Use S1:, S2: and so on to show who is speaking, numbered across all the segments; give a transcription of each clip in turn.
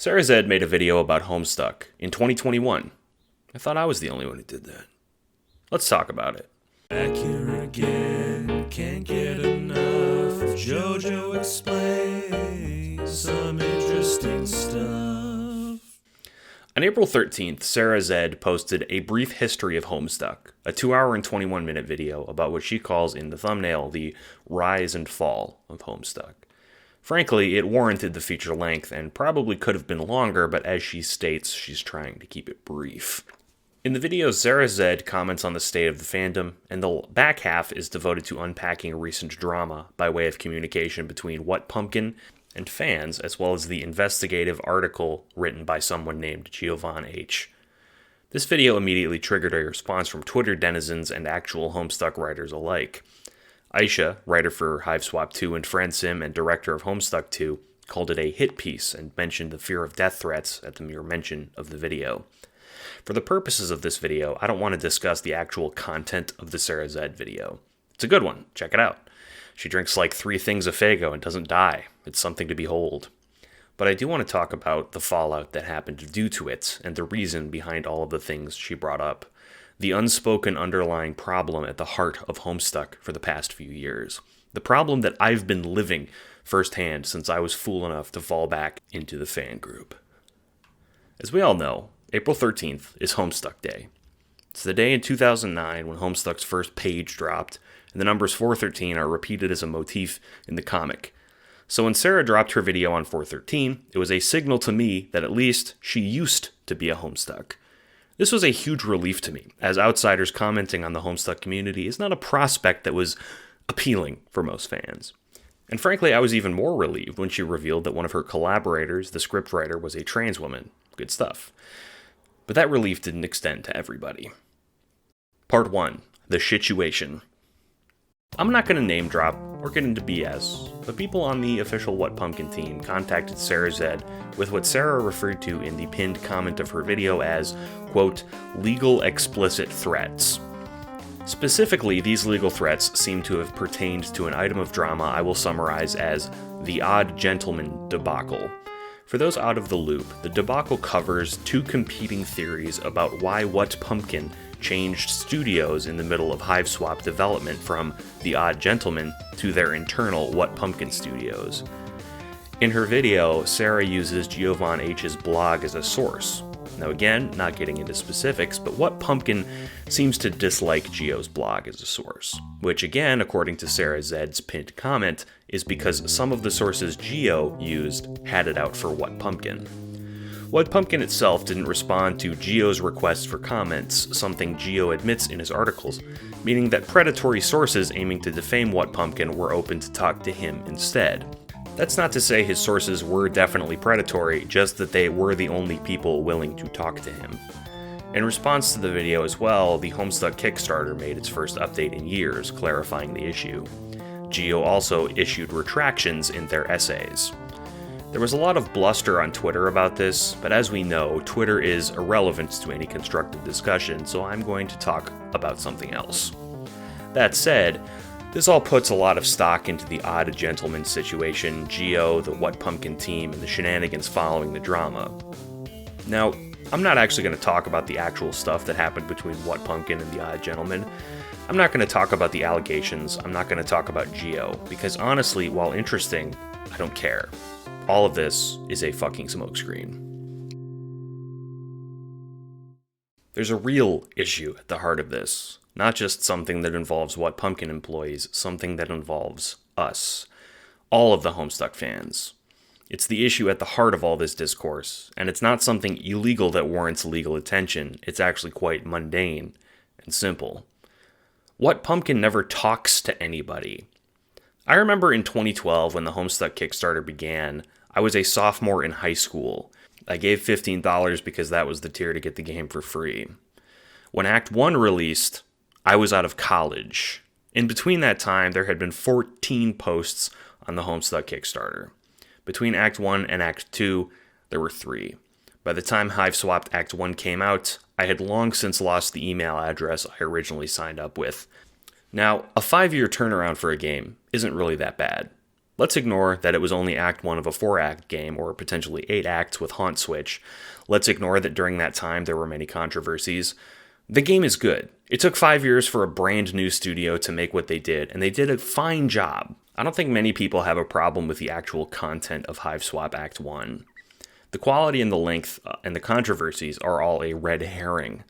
S1: Sarah Zed made a video about Homestuck in 2021. I thought I was the only one who did that. Let's talk about it.
S2: Back here again, can't get enough. JoJo explains some interesting stuff.
S1: On April 13th, Sarah Zed posted a brief history of Homestuck, a 2-hour and 21-minute video about what she calls in the thumbnail the rise and fall of Homestuck. Frankly, it warranted the feature length and probably could have been longer, but as she states, she's trying to keep it brief. In the video, Sarah Zed comments on the state of the fandom, and the back half is devoted to unpacking recent drama by way of communication between What Pumpkin and fans, as well as the investigative article written by someone named McLovin H. This video immediately triggered a response from Twitter denizens and actual Homestuck writers alike. Aisha, writer for Hiveswap 2 and FriendSim and director of Homestuck 2, called it a hit piece and mentioned the fear of death threats at the mere mention of the video. For the purposes of this video, I don't want to discuss the actual content of the Sarah Zed video. It's a good one. Check it out. She drinks like 3 things of Faygo and doesn't die. It's something to behold. But I do want to talk about the fallout that happened due to it and the reason behind all of the things she brought up. The unspoken underlying problem at the heart of Homestuck for the past few years. The problem that I've been living firsthand since I was fool enough to fall back into the fan group. As we all know, April 13th is Homestuck Day. It's the day in 2009 when Homestuck's first page dropped, and the numbers 413 are repeated as a motif in the comic. So when Sarah dropped her video on 413, it was a signal to me that at least she used to be a Homestuck. This was a huge relief to me, as outsiders commenting on the Homestuck community is not a prospect that was appealing for most fans. And frankly, I was even more relieved when she revealed that one of her collaborators, the scriptwriter, was a trans woman. Good stuff. But that relief didn't extend to everybody. Part 1. The Shituation. I'm not going to name drop or get into BS, but people on the official What Pumpkin team contacted Sarah Zed with what Sarah referred to in the pinned comment of her video as, quote, legal explicit threats. Specifically, these legal threats seem to have pertained to an item of drama I will summarize as the Odd Gentleman debacle. For those out of the loop, the debacle covers 2 competing theories about why What Pumpkin changed studios in the middle of Hiveswap development from The Odd Gentleman to their internal What Pumpkin studios. In her video, Sarah uses McLovin H's blog as a source. Now again, not getting into specifics, but What Pumpkin seems to dislike Geo's blog as a source, which again, according to Sarah Zed's pinned comment, is because some of the sources Geo used had it out for What Pumpkin. What Pumpkin itself didn't respond to Geo's request for comments, something Geo admits in his articles, meaning that predatory sources aiming to defame What Pumpkin were open to talk to him instead. That's not to say his sources were definitely predatory, just that they were the only people willing to talk to him. In response to the video as well, the Homestuck Kickstarter made its first update in years, clarifying the issue. Geo also issued retractions in their essays. There was a lot of bluster on Twitter about this, but as we know, Twitter is irrelevant to any constructive discussion, so I'm going to talk about something else. That said, this all puts a lot of stock into the Odd Gentleman situation, Geo, the What Pumpkin team, and the shenanigans following the drama. Now, I'm not actually going to talk about the actual stuff that happened between What Pumpkin and the Odd Gentleman. I'm not going to talk about the allegations, I'm not going to talk about Geo, because honestly, while interesting, I don't care. All of this is a fucking smokescreen. There's a real issue at the heart of this. Not just something that involves What Pumpkin employees, something that involves us. All of the Homestuck fans. It's the issue at the heart of all this discourse, and it's not something illegal that warrants legal attention. It's actually quite mundane and simple. What Pumpkin never talks to anybody. I remember in 2012 when the Homestuck Kickstarter began, I was a sophomore in high school. I gave $15 because that was the tier to get the game for free. When Act 1 released, I was out of college. In between that time, there had been 14 posts on the Homestuck Kickstarter. Between Act 1 and Act 2, there were 3. By the time Hiveswap Act 1 came out, I had long since lost the email address I originally signed up with. Now, a 5-year turnaround for a game isn't really that bad. Let's ignore that it was only Act 1 of a 4-act game, or potentially 8 acts with Haunt Switch. Let's ignore that during that time there were many controversies. The game is good. It took 5 years for a brand new studio to make what they did, and they did a fine job. I don't think many people have a problem with the actual content of Hiveswap Act 1. The quality and the length and the controversies are all a red herring.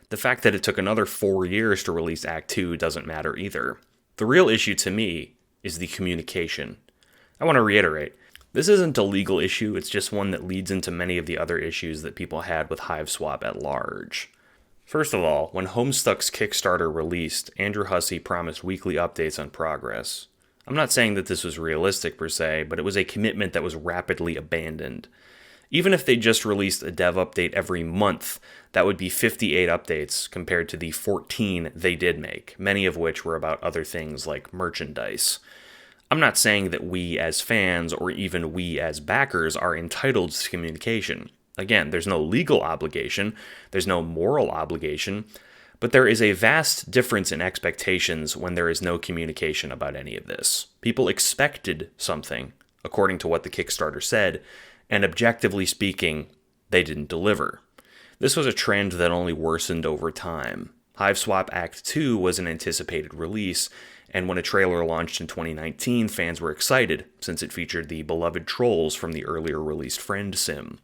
S1: The fact that it took another 4 years to release Act 2 doesn't matter either. The real issue to me is the communication. I want to reiterate, this isn't a legal issue, it's just one that leads into many of the other issues that people had with Hiveswap at large. First of all, when Homestuck's Kickstarter released, Andrew Hussey promised weekly updates on progress. I'm not saying that this was realistic per se, but it was a commitment that was rapidly abandoned. Even if they just released a dev update every month, that would be 58 updates compared to the 14 they did make, many of which were about other things like merchandise. I'm not saying that we as fans or even we as backers are entitled to communication. Again, there's no legal obligation, there's no moral obligation, but there is a vast difference in expectations when there is no communication about any of this. People expected something, according to what the Kickstarter said, and objectively speaking, they didn't deliver. This was a trend that only worsened over time. Hiveswap Act 2 was an anticipated release, and when a trailer launched in 2019, fans were excited, since it featured the beloved trolls from the earlier released Friend Sim.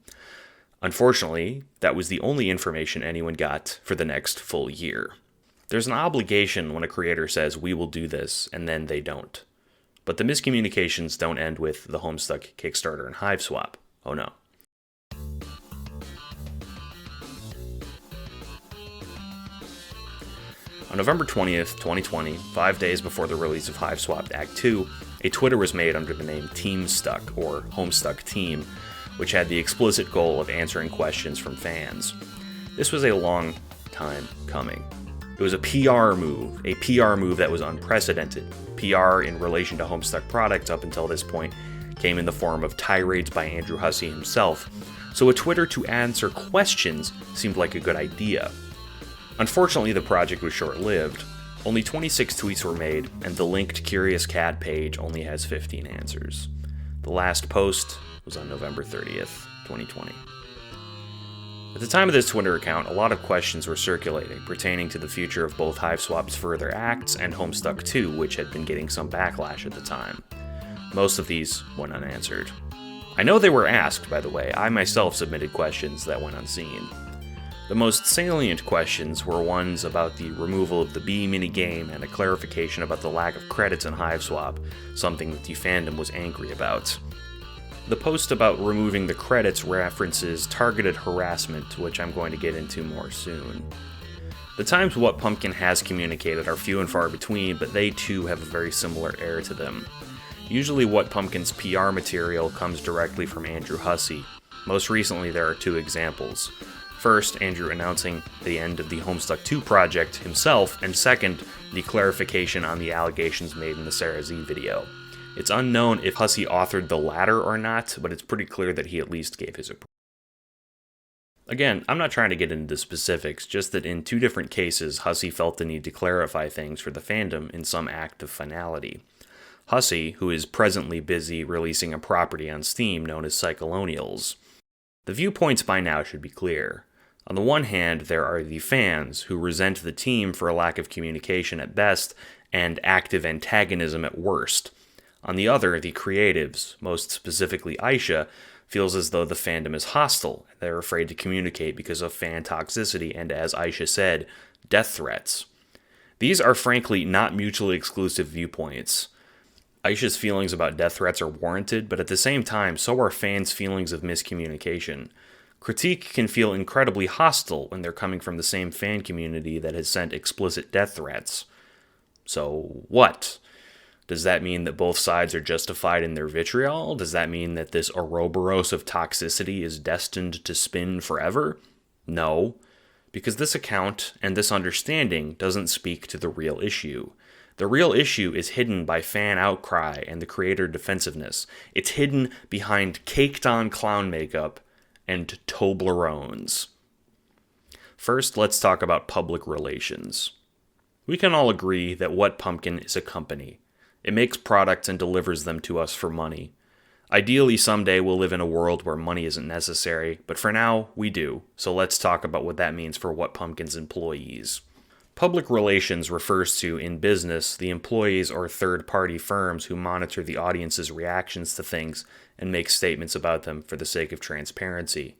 S1: Unfortunately, that was the only information anyone got for the next full year. There's an obligation when a creator says, "We will do this," and then they don't. But the miscommunications don't end with the Homestuck Kickstarter and Hiveswap. Oh no. On November 20th, 2020, 5 days before the release of Hiveswap Act 2, a Twitter was made under the name TeamStuck, or Homestuck Team, which had the explicit goal of answering questions from fans. This was a long time coming. It was a PR move that was unprecedented. PR in relation to Homestuck products up until this point came in the form of tirades by Andrew Hussey himself, so a Twitter to answer questions seemed like a good idea. Unfortunately, the project was short-lived. Only 26 tweets were made, and the linked Curious Cat page only has 15 answers. The last post was on November 30th, 2020. At the time of this Twitter account, a lot of questions were circulating pertaining to the future of both Hiveswap's further acts and Homestuck 2, which had been getting some backlash at the time. Most of these went unanswered. I know they were asked, by the way. I myself submitted questions that went unseen. The most salient questions were ones about the removal of the B minigame and a clarification about the lack of credits in Hiveswap, something that the fandom was angry about. The post about removing the credits references targeted harassment, which I'm going to get into more soon. The times What Pumpkin has communicated are few and far between, but they too have a very similar air to them. Usually What Pumpkin's PR material comes directly from Andrew Hussey. Most recently there are two examples. First, Andrew announcing the end of the Homestuck 2 project himself, and second, the clarification on the allegations made in the Sarah Z video. It's unknown if Hussey authored the latter or not, but it's pretty clear that he at least gave his approval. Again, I'm not trying to get into specifics, just that in two different cases, Hussey felt the need to clarify things for the fandom in some act of finality. Hussey, who is presently busy releasing a property on Steam known as Cyclonials. The viewpoints by now should be clear. On the one hand, there are the fans who resent the team for a lack of communication at best and active antagonism at worst. On the other, the creatives, most specifically Aisha, feels as though the fandom is hostile. They're afraid to communicate because of fan toxicity and, as Aisha said, death threats. These are frankly not mutually exclusive viewpoints. Aisha's feelings about death threats are warranted, but at the same time, so are fans' feelings of miscommunication. Critique can feel incredibly hostile when they're coming from the same fan community that has sent explicit death threats. So what? Does that mean that both sides are justified in their vitriol? Does that mean that this Ouroboros of toxicity is destined to spin forever? No, because this account and this understanding doesn't speak to the real issue. The real issue is hidden by fan outcry and the creator defensiveness. It's hidden behind caked-on clown makeup and Toblerones. First, let's talk about public relations. We can all agree that What Pumpkin is a company. It makes products and delivers them to us for money. Ideally, someday we'll live in a world where money isn't necessary, but for now, we do. So let's talk about what that means for What Pumpkin's employees. Public relations refers to, in business, the employees or third-party firms who monitor the audience's reactions to things and make statements about them for the sake of transparency.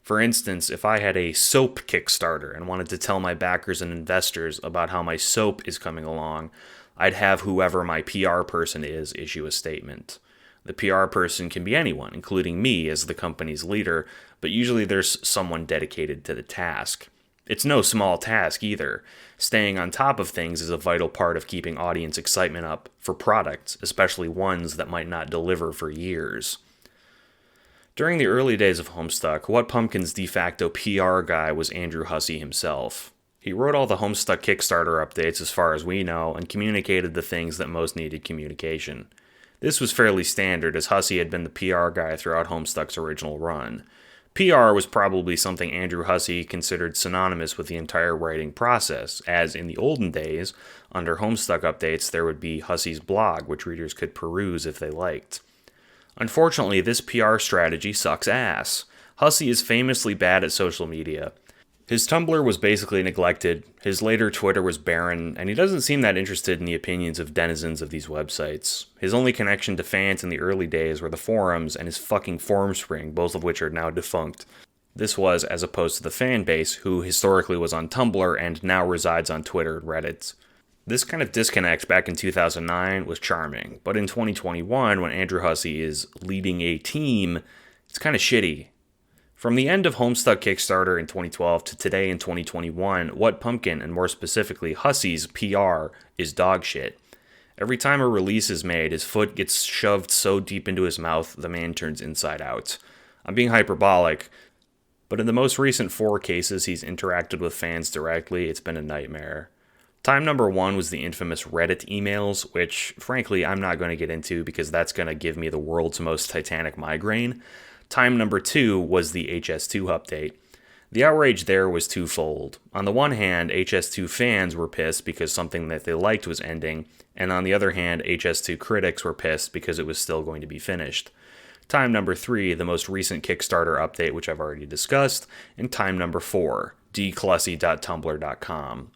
S1: For instance, if I had a soap Kickstarter and wanted to tell my backers and investors about how my soap is coming along, I'd have whoever my PR person is issue a statement. The PR person can be anyone, including me as the company's leader, but usually there's someone dedicated to the task. It's no small task either. Staying on top of things is a vital part of keeping audience excitement up for products, especially ones that might not deliver for years. During the early days of Homestuck, What Pumpkin's de facto PR guy was Andrew Hussey himself. He wrote all the Homestuck Kickstarter updates as far as we know and communicated the things that most needed communication. This was fairly standard as Hussey had been the PR guy throughout Homestuck's original run. PR was probably something Andrew Hussey considered synonymous with the entire writing process, as in the olden days, under Homestuck updates there would be Hussey's blog, which readers could peruse if they liked. Unfortunately, this PR strategy sucks ass. Hussey is famously bad at social media. His Tumblr was basically neglected, his later Twitter was barren, and he doesn't seem that interested in the opinions of denizens of these websites. His only connection to fans in the early days were the forums and his fucking Formspring, both of which are now defunct. This was as opposed to the fan base, who historically was on Tumblr and now resides on Twitter and Reddit. This kind of disconnect back in 2009 was charming, but in 2021, when Andrew Hussey is leading a team, it's kind of shitty. From the end of Homestuck Kickstarter in 2012 to today in 2021, What Pumpkin, and more specifically Hussey's PR, is dog shit. Every time a release is made, his foot gets shoved so deep into his mouth, the man turns inside out. I'm being hyperbolic, but in the most recent 4 cases he's interacted with fans directly, it's been a nightmare. Time number 1 was the infamous Reddit emails, which, frankly, I'm not going to get into because that's going to give me the world's most titanic migraine. Time number 2 was the HS2 update. The outrage there was twofold. On the one hand, HS2 fans were pissed because something that they liked was ending, and on the other hand, HS2 critics were pissed because it was still going to be finished. Time number 3, the most recent Kickstarter update, which I've already discussed, and time number 4, dclussy.tumblr.com.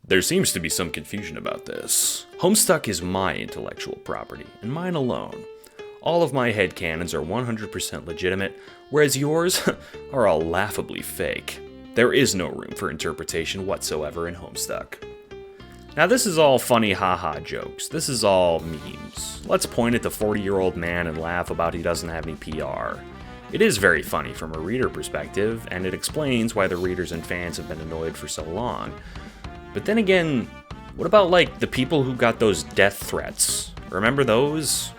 S1: There seems to be some confusion about this. Homestuck is my intellectual property, and mine alone. All of my headcanons are 100% legitimate, whereas yours are all laughably fake. There is no room for interpretation whatsoever in Homestuck. Now this is all funny haha jokes. This is all memes. Let's point at the 40-year-old man and laugh about he doesn't have any PR. It is very funny from a reader perspective, and it explains why the readers and fans have been annoyed for so long. But then again, what about the people who got those death threats? Remember those?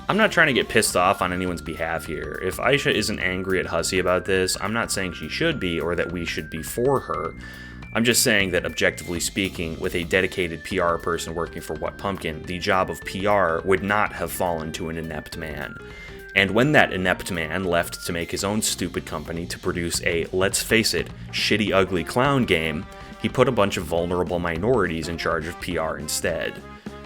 S1: I'm not trying to get pissed off on anyone's behalf here. If Aisha isn't angry at Hussey about this, I'm not saying she should be or that we should be for her. I'm just saying that objectively speaking, with a dedicated PR person working for What Pumpkin, the job of PR would not have fallen to an inept man. And when that inept man left to make his own stupid company to produce a, let's face it, shitty ugly clown game, he put a bunch of vulnerable minorities in charge of PR instead.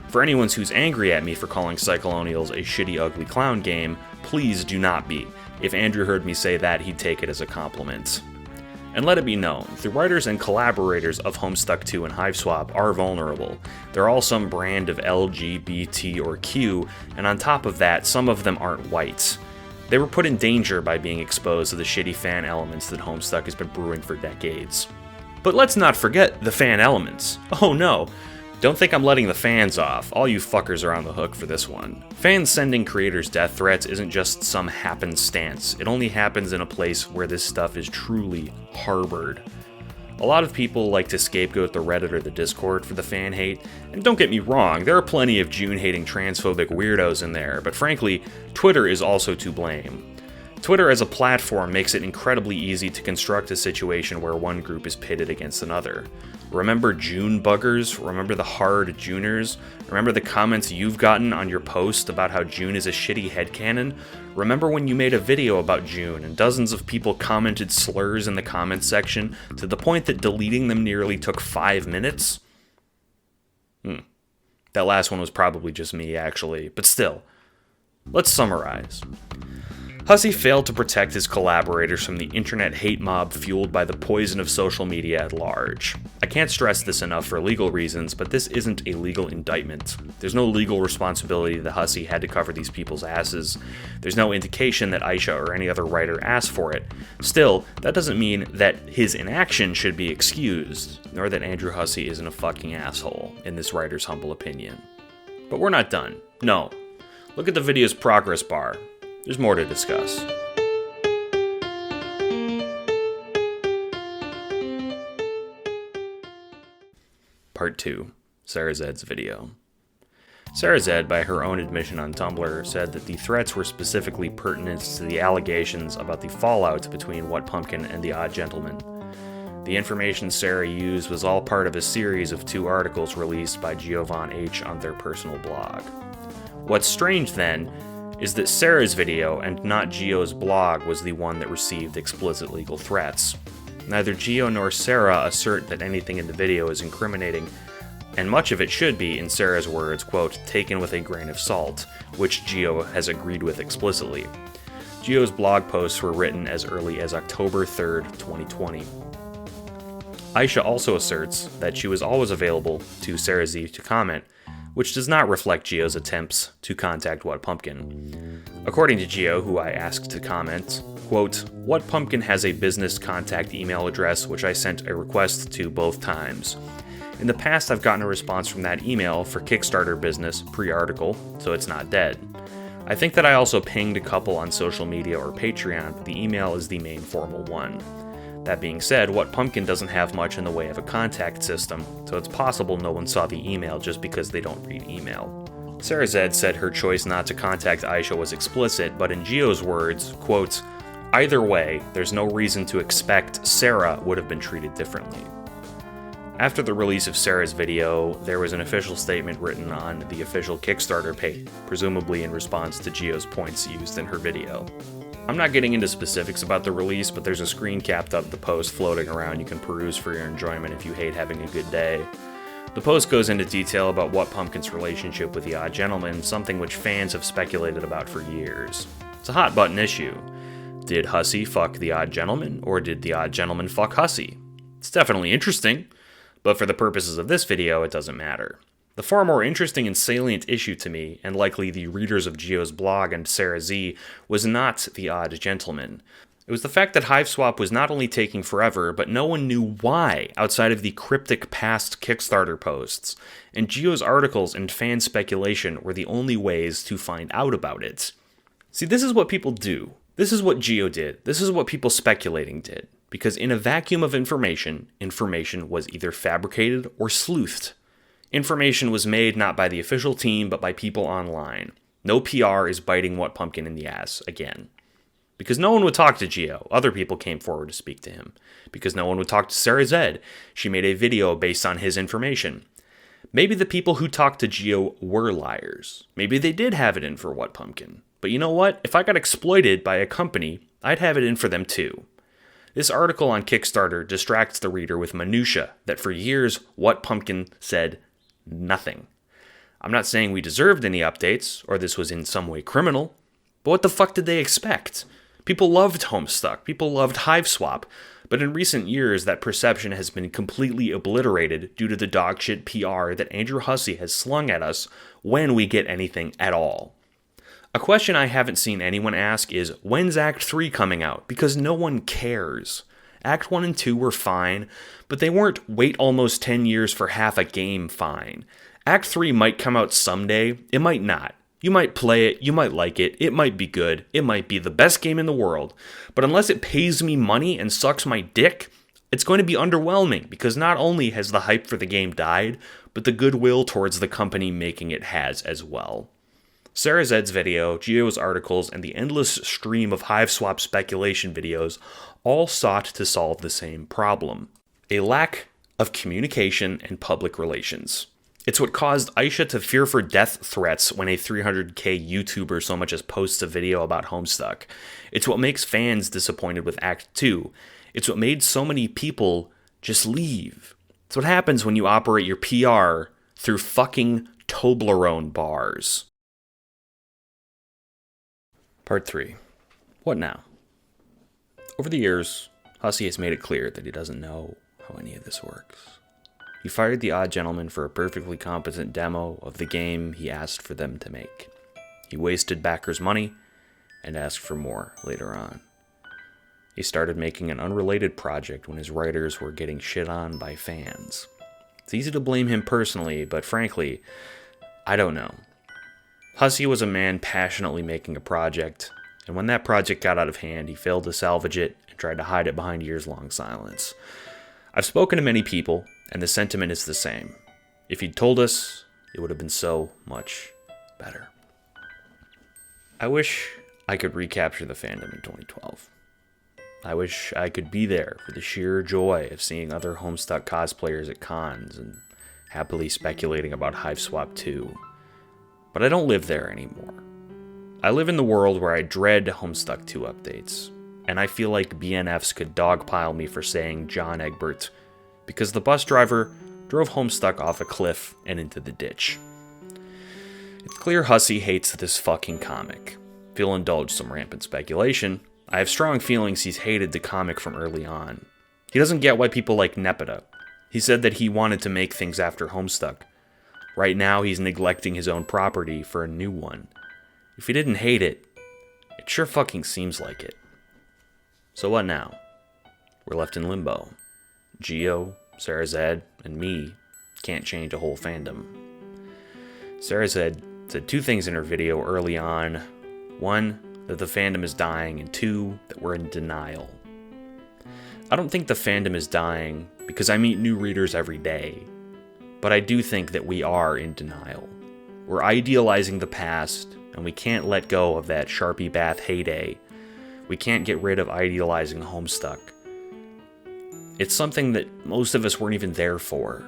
S1: For anyone who's angry at me for calling Cyclonials a shitty ugly clown game, please do not be. If Andrew heard me say that, he'd take it as a compliment. And let it be known, the writers and collaborators of Homestuck 2 and Hiveswap are vulnerable. They're all some brand of LGBT or Q, and on top of that, some of them aren't white. They were put in danger by being exposed to the shitty fan elements that Homestuck has been brewing for decades. But let's not forget the fan elements. Oh no, don't think I'm letting the fans off. All you fuckers are on the hook for this one. Fans sending creators death threats isn't just some happenstance. It only happens in a place where this stuff is truly harbored. A lot of people like to scapegoat the Reddit or the Discord for the fan hate, and don't get me wrong, there are plenty of June-hating transphobic weirdos in there, but frankly, Twitter is also to blame. Twitter as a platform makes it incredibly easy to construct a situation where one group is pitted against another. Remember June buggers? Remember the hard Juners? Remember the comments you've gotten on your post about how June is a shitty headcanon? Remember when you made a video about June and dozens of people commented slurs in the comments section to the point that deleting them nearly took 5 minutes? That last one was probably just me, actually, but still. Let's summarize. Hussey failed to protect his collaborators from the internet hate mob fueled by the poison of social media at large. I can't stress this enough for legal reasons, but this isn't a legal indictment. There's no legal responsibility that Hussey had to cover these people's asses. There's no indication that Aisha or any other writer asked for it. Still, that doesn't mean that his inaction should be excused, nor that Andrew Hussey isn't a fucking asshole, in this writer's humble opinion. But we're not done. No. Look at the video's progress bar. There's more to discuss. Part 2. Sarah Zed's video. Sarah Zed, by her own admission on Tumblr, said that the threats were specifically pertinent to the allegations about the fallout between What Pumpkin and the Odd Gentleman. The information Sarah used was all part of a series of 2 articles released by Giovanni H. on their personal blog. What's strange, then, is that Sarah's video and not Gio's blog was the one that received explicit legal threats. Neither Gio nor Sarah assert that anything in the video is incriminating, and much of it should be, in Sarah's words, quote, taken with a grain of salt, which Gio has agreed with explicitly. Gio's blog posts were written as early as October 3rd, 2020. Aisha also asserts that she was always available to Sarah Z to comment, which does not reflect Gio's attempts to contact What Pumpkin. According to Gio, who I asked to comment, quote, What Pumpkin has a business contact email address which I sent a request to both times. In the past, I've gotten a response from that email for Kickstarter business pre-article, so it's not dead. I think that I also pinged a couple on social media or Patreon, but the email is the main formal one. That being said, What Pumpkin doesn't have much in the way of a contact system, so it's possible no one saw the email just because they don't read email. Sarah Zed said her choice not to contact Aisha was explicit, but in Gio's words, quote, either way, there's no reason to expect Sarah would have been treated differently. After the release of Sarah's video, there was an official statement written on the official Kickstarter page, presumably in response to Gio's points used in her video. I'm not getting into specifics about the release, but there's a screen capped of the post floating around you can peruse for your enjoyment if you hate having a good day. The post goes into detail about What Pumpkin's relationship with the Odd Gentleman, something which fans have speculated about for years. It's a hot button issue. Did Hussey fuck the Odd Gentleman, or did the Odd Gentleman fuck Hussey? It's definitely interesting, but for the purposes of this video, it doesn't matter. The far more interesting and salient issue to me, and likely the readers of Gio's blog and Sarah Z, was not the Odd Gentleman. It was the fact that Hiveswap was not only taking forever, but no one knew why outside of the cryptic past Kickstarter posts, and Gio's articles and fan speculation were the only ways to find out about it. See, this is what people do. This is what Gio did. This is what people speculating did. Because in a vacuum of information, information was either fabricated or sleuthed. Information was made not by the official team, but by people online. No PR is biting What Pumpkin in the ass again. Because no one would talk to Gio, other people came forward to speak to him. Because no one would talk to Sarah Zed, she made a video based on his information. Maybe the people who talked to Gio were liars. Maybe they did have it in for What Pumpkin. But you know what? If I got exploited by a company, I'd have it in for them too. This article on Kickstarter distracts the reader with minutia that for years What Pumpkin said nothing. I'm not saying we deserved any updates, or this was in some way criminal, but what the fuck did they expect? People loved Homestuck, people loved Hiveswap, but in recent years that perception has been completely obliterated due to the dogshit PR that Andrew Hussey has slung at us when we get anything at all. A question I haven't seen anyone ask is, when's Act 3 coming out? Because no one cares. Act 1 and 2 were fine, but they weren't wait almost 10 years for half a game fine. Act 3 might come out someday, it might not. You might play it, you might like it, it might be good, it might be the best game in the world, but unless it pays me money and sucks my dick, it's going to be underwhelming because not only has the hype for the game died, but the goodwill towards the company making it has as well. Sarah Zed's video, Gio's articles, and the endless stream of Hiveswap speculation videos all sought to solve the same problem: a lack of communication and public relations. It's what caused Aisha to fear for death threats when a 300k YouTuber so much as posts a video about Homestuck. It's what makes fans disappointed with Act 2. It's what made so many people just leave. It's what happens when you operate your PR through fucking Toblerone bars. Part 3. What now? Over the years, Hussey has made it clear that he doesn't know how any of this works. He fired the odd gentleman for a perfectly competent demo of the game he asked for them to make. He wasted backers' money and asked for more later on. He started making an unrelated project when his writers were getting shit on by fans. It's easy to blame him personally, but frankly, I don't know. Hussey was a man passionately making a project, and when that project got out of hand, he failed to salvage it and tried to hide it behind years-long silence. I've spoken to many people, and the sentiment is the same. If he'd told us, it would have been so much better. I wish I could recapture the fandom in 2012. I wish I could be there for the sheer joy of seeing other Homestuck cosplayers at cons and happily speculating about Hiveswap 2. But I don't live there anymore. I live in the world where I dread Homestuck 2 updates, and I feel like BNFs could dogpile me for saying John Egbert, because the bus driver drove Homestuck off a cliff and into the ditch. It's clear Hussey hates this fucking comic. If you'll indulge some rampant speculation, I have strong feelings he's hated the comic from early on. He doesn't get why people like Nepeta. He said that he wanted to make things after Homestuck. Right now he's neglecting his own property for a new one. If he didn't hate it, it sure fucking seems like it. So what now? We're left in limbo. Geo, Sarah Zed, and me can't change a whole fandom. Sarah Zed said two things in her video early on. One, that the fandom is dying, and two, that we're in denial. I don't think the fandom is dying because I meet new readers every day, but I do think that we are in denial. We're idealizing the past, and we can't let go of that Sharpie Bath heyday. We can't get rid of idealizing Homestuck. It's something that most of us weren't even there for.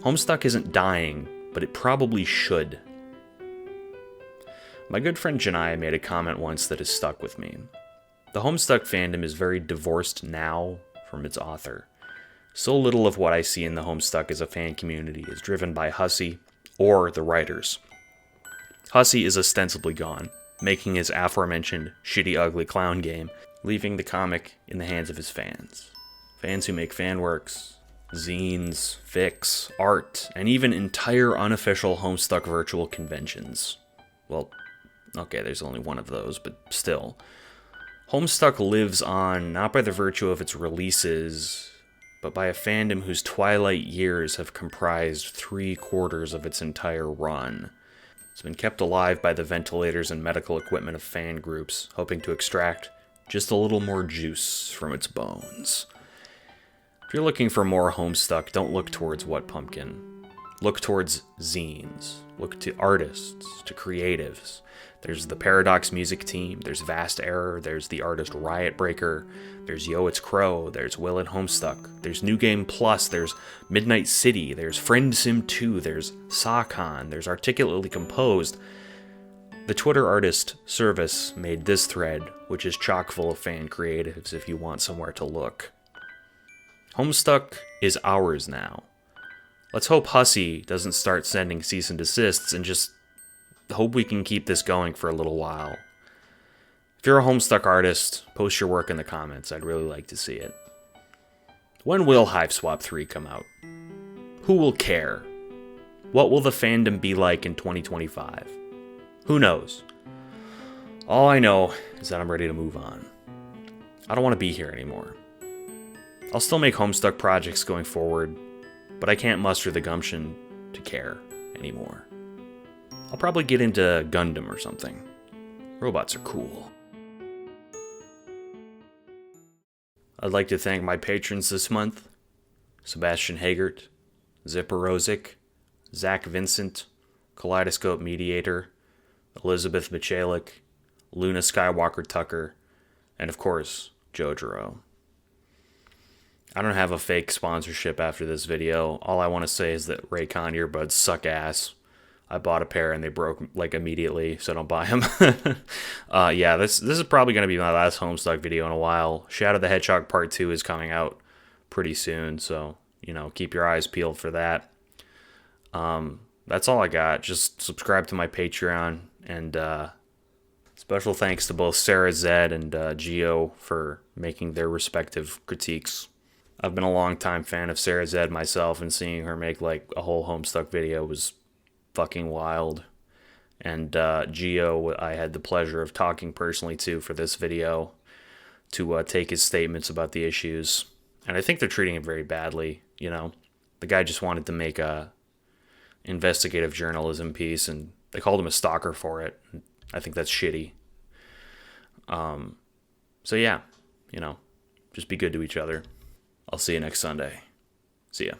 S1: Homestuck isn't dying, but it probably should. My good friend Janai made a comment once that has stuck with me. The Homestuck fandom is very divorced now from its author. So little of what I see in the Homestuck as a fan community is driven by Hussey or the writers. Hussey is ostensibly gone, making his aforementioned shitty ugly clown game, leaving the comic in the hands of his fans. Fans who make fanworks, zines, fics, art, and even entire unofficial Homestuck virtual conventions. Well, okay, there's only one of those, but still. Homestuck lives on not by the virtue of its releases, but by a fandom whose twilight years have comprised 3/4 of its entire run. It's been kept alive by the ventilators and medical equipment of fan groups, hoping to extract just a little more juice from its bones. If you're looking for more Homestuck, don't look towards What Pumpkin. Look towards zines. Look to artists, to creatives. There's the Paradox music team, there's Vast Error, there's the artist Riot Breaker, there's Yo It's Crow, there's Will at Homestuck, there's New Game Plus, there's Midnight City, there's Friend Sim 2, there's Sakon, there's Articulately Composed. The Twitter artist Service made this thread, which is chock full of fan creatives if you want somewhere to look. Homestuck is ours now. Let's hope Hussey doesn't start sending cease and desists and just hope we can keep this going for a little while. If you're a Homestuck artist, post your work in the comments. I'd really like to see it. When will Hiveswap 3 come out? Who will care? What will the fandom be like in 2025? Who knows? All I know is that I'm ready to move on. I don't want to be here anymore. I'll still make Homestuck projects going forward, but I can't muster the gumption to care anymore. I'll probably get into Gundam or something. Robots are cool. I'd like to thank my patrons this month: Sebastian Hagert, Zipper Rosic, Zach Vincent, Kaleidoscope Mediator, Elizabeth Michalik, Luna Skywalker Tucker, and of course, Jojiro. I don't have a fake sponsorship after this video. All I want to say is that Raycon earbuds suck ass. I bought a pair and they broke like immediately, so don't buy them. Yeah, this is probably going to be my last Homestuck video in a while. Shadow the Hedgehog Part 2 is coming out pretty soon, so, keep your eyes peeled for that. that's all I got. Just subscribe to my Patreon, and special thanks to both Sarah Zed and Geo for making their respective critiques. I've been a long time fan of Sarah Zed myself, and seeing her make like a whole Homestuck video was fucking wild. And Geo, I had the pleasure of talking personally to for this video to take his statements about the issues. And I think they're treating him very badly, you know. The guy just wanted to make a investigative journalism piece, and they called him a stalker for it. I think that's shitty. So yeah, you know, just be good to each other. I'll see you next Sunday. See ya.